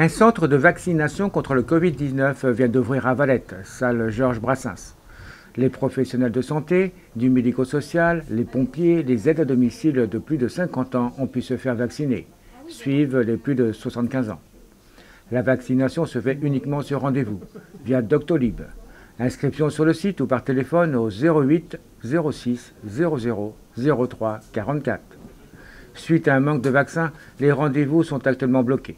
Un centre de vaccination contre le Covid-19 vient d'ouvrir à Valette, salle Georges Brassens. Les professionnels de santé, du médico-social, les pompiers, les aides à domicile de plus de 50 ans ont pu se faire vacciner. Suivent les plus de 75 ans. La vaccination se fait uniquement sur rendez-vous, via Doctolib. Inscription sur le site ou par téléphone au 08 06 00 03 44. Suite à un manque de vaccins, les rendez-vous sont actuellement bloqués.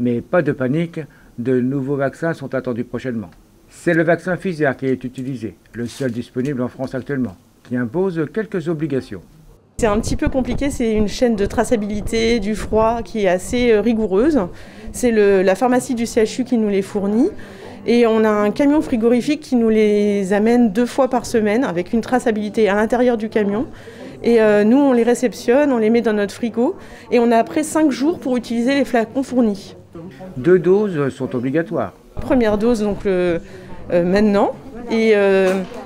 Mais pas de panique, de nouveaux vaccins sont attendus prochainement. C'est le vaccin Pfizer qui est utilisé, le seul disponible en France actuellement, qui impose quelques obligations. C'est un petit peu compliqué, c'est une chaîne de traçabilité du froid qui est assez rigoureuse. C'est la pharmacie du CHU qui nous les fournit. Et on a un camion frigorifique qui nous les amène 2 fois par semaine avec une traçabilité à l'intérieur du camion. Et nous, on les réceptionne, on les met dans notre frigo et on a après 5 jours pour utiliser les flacons fournis. 2 doses sont obligatoires. Première dose donc maintenant et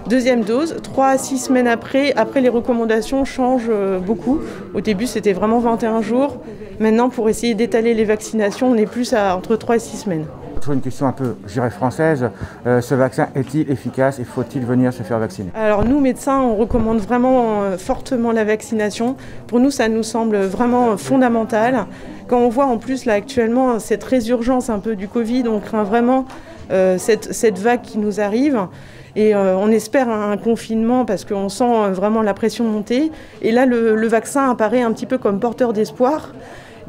deuxième dose 3 à 6 semaines après. Après les recommandations changent beaucoup. Au début c'était vraiment 21 jours. Maintenant pour essayer d'étaler les vaccinations on est plus à entre 3 et 6 semaines. Sur une question un peu, je dirais, française, ce vaccin est-il efficace et faut-il venir se faire vacciner? Alors nous, médecins, on recommande vraiment fortement la vaccination. Pour nous, ça nous semble vraiment fondamental. Quand on voit en plus là actuellement cette résurgence un peu du Covid, on craint vraiment cette vague qui nous arrive. Et on espère un confinement parce qu'on sent vraiment la pression monter. Et là, le vaccin apparaît un petit peu comme porteur d'espoir.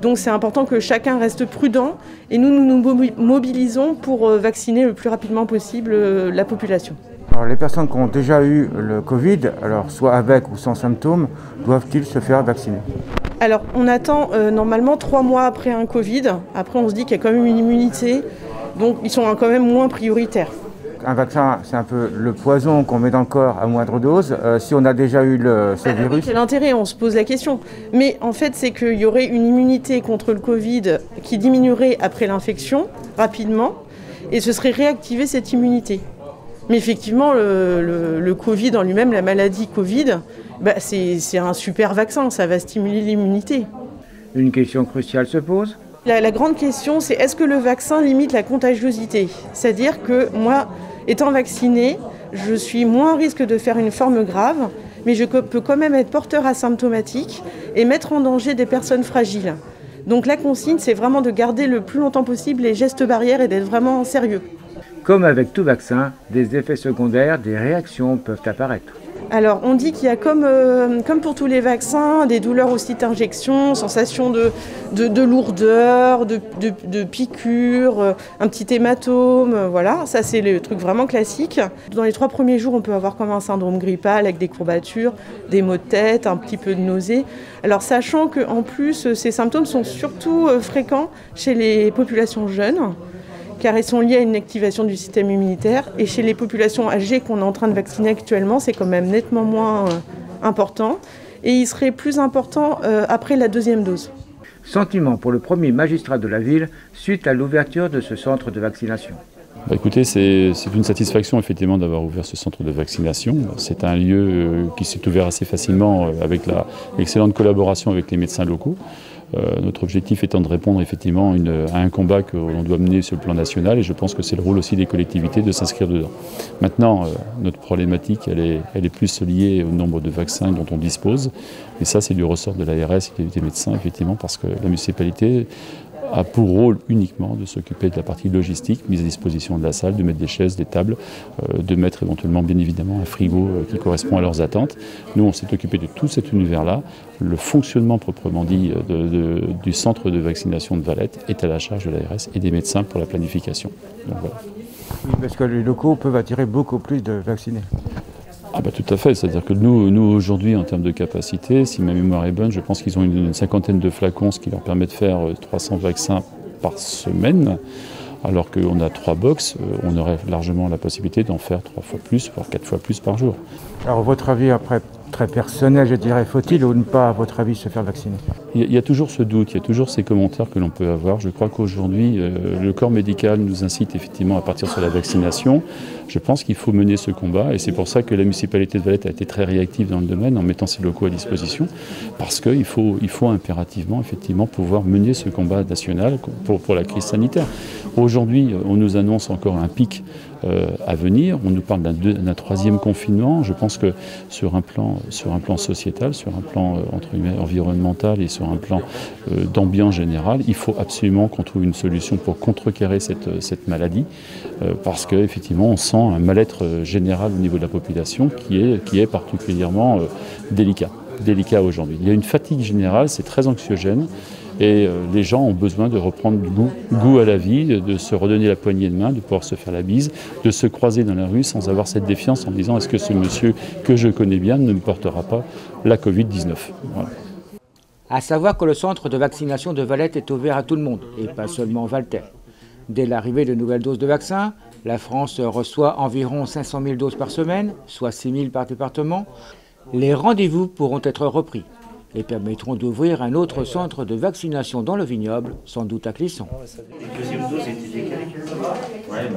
Donc c'est important que chacun reste prudent et nous nous mobilisons pour vacciner le plus rapidement possible la population. Alors, les personnes qui ont déjà eu le Covid, alors soit avec ou sans symptômes, doivent-ils se faire vacciner? Alors on attend normalement 3 mois après un Covid. Après on se dit qu'il y a quand même une immunité, donc ils sont quand même moins prioritaires. Un vaccin, c'est un peu le poison qu'on met dans le corps à moindre dose. Si on a déjà eu ce virus... Oui, quel intérêt? On se pose la question. Mais en fait, c'est qu'il y aurait une immunité contre le Covid qui diminuerait après l'infection, rapidement, et ce serait réactiver cette immunité. Mais effectivement, le Covid en lui-même, la maladie Covid, c'est un super vaccin, ça va stimuler l'immunité. Une question cruciale se pose. La grande question, c'est est-ce que le vaccin limite la contagiosité? C'est-à-dire que moi, étant vaccinée, je suis moins à risque de faire une forme grave, mais je peux quand même être porteur asymptomatique et mettre en danger des personnes fragiles. Donc la consigne, c'est vraiment de garder le plus longtemps possible les gestes barrières et d'être vraiment sérieux. Comme avec tout vaccin, des effets secondaires, des réactions peuvent apparaître. Alors on dit qu'il y a comme pour tous les vaccins, des douleurs au site d'injection, sensation de lourdeur, de piqûre, un petit hématome, voilà, ça c'est le truc vraiment classique. Dans les 3 premiers jours, on peut avoir comme un syndrome grippal avec des courbatures, des maux de tête, un petit peu de nausée. Alors sachant qu'en plus, ces symptômes sont surtout fréquents chez les populations jeunes, car ils sont liés à une activation du système immunitaire. Et chez les populations âgées qu'on est en train de vacciner actuellement, c'est quand même nettement moins important. Et il serait plus important après la 2e dose. Sentiment pour le premier magistrat de la ville suite à l'ouverture de ce centre de vaccination. Écoutez, c'est une satisfaction effectivement d'avoir ouvert ce centre de vaccination. C'est un lieu qui s'est ouvert assez facilement avec l'excellente collaboration avec les médecins locaux. Notre objectif étant de répondre effectivement à un combat que l'on doit mener sur le plan national et je pense que c'est le rôle aussi des collectivités de s'inscrire dedans. Maintenant, notre problématique, elle est plus liée au nombre de vaccins dont on dispose et ça c'est du ressort de l'ARS et des médecins effectivement parce que la municipalité a pour rôle uniquement de s'occuper de la partie logistique, mise à disposition de la salle, de mettre des chaises, des tables, de mettre éventuellement bien évidemment un frigo qui correspond à leurs attentes. Nous, on s'est occupé de tout cet univers-là. Le fonctionnement proprement dit du centre de vaccination de Valette est à la charge de l'ARS et des médecins pour la planification. Donc, voilà. Oui, parce que les locaux peuvent attirer beaucoup plus de vaccinés. Tout à fait, c'est-à-dire que nous aujourd'hui en termes de capacité, si ma mémoire est bonne, je pense qu'ils ont une 50aine de flacons, ce qui leur permet de faire 300 vaccins par semaine, alors qu'on a 3 box, on aurait largement la possibilité d'en faire 3 fois plus, voire 4 fois plus par jour. Alors votre avis après très personnel, je dirais. Faut-il ou pas, à votre avis, se faire vacciner? Il y a toujours ce doute, il y a toujours ces commentaires que l'on peut avoir. Je crois qu'aujourd'hui, le corps médical nous incite effectivement à partir sur la vaccination. Je pense qu'il faut mener ce combat et c'est pour ça que la municipalité de Valette a été très réactive dans le domaine en mettant ses locaux à disposition, parce qu'il faut impérativement effectivement pouvoir mener ce combat national pour la crise sanitaire. Aujourd'hui, on nous annonce encore un pic à venir. On nous parle d'un troisième confinement. Je pense que sur un plan sociétal, sur un plan entre guillemets environnemental et sur un plan d'ambiance générale, il faut absolument qu'on trouve une solution pour contrecarrer cette maladie, parce qu'effectivement on sent un mal-être général au niveau de la population qui est particulièrement délicat aujourd'hui. Il y a une fatigue générale, c'est très anxiogène. Et les gens ont besoin de reprendre du goût à la vie, de se redonner la poignée de main, de pouvoir se faire la bise, de se croiser dans la rue sans avoir cette défiance en disant est-ce que ce monsieur que je connais bien ne me portera pas la Covid-19 ? Voilà. À savoir que le centre de vaccination de Valette est ouvert à tout le monde, et pas seulement Valter. Dès l'arrivée de nouvelles doses de vaccins, la France reçoit environ 500 000 doses par semaine, soit 6 000 par département. Les rendez-vous pourront être repris et permettront d'ouvrir un autre centre de vaccination dans le vignoble, sans doute à Clisson. Les deuxièmes doses étaient décalées. Ouais,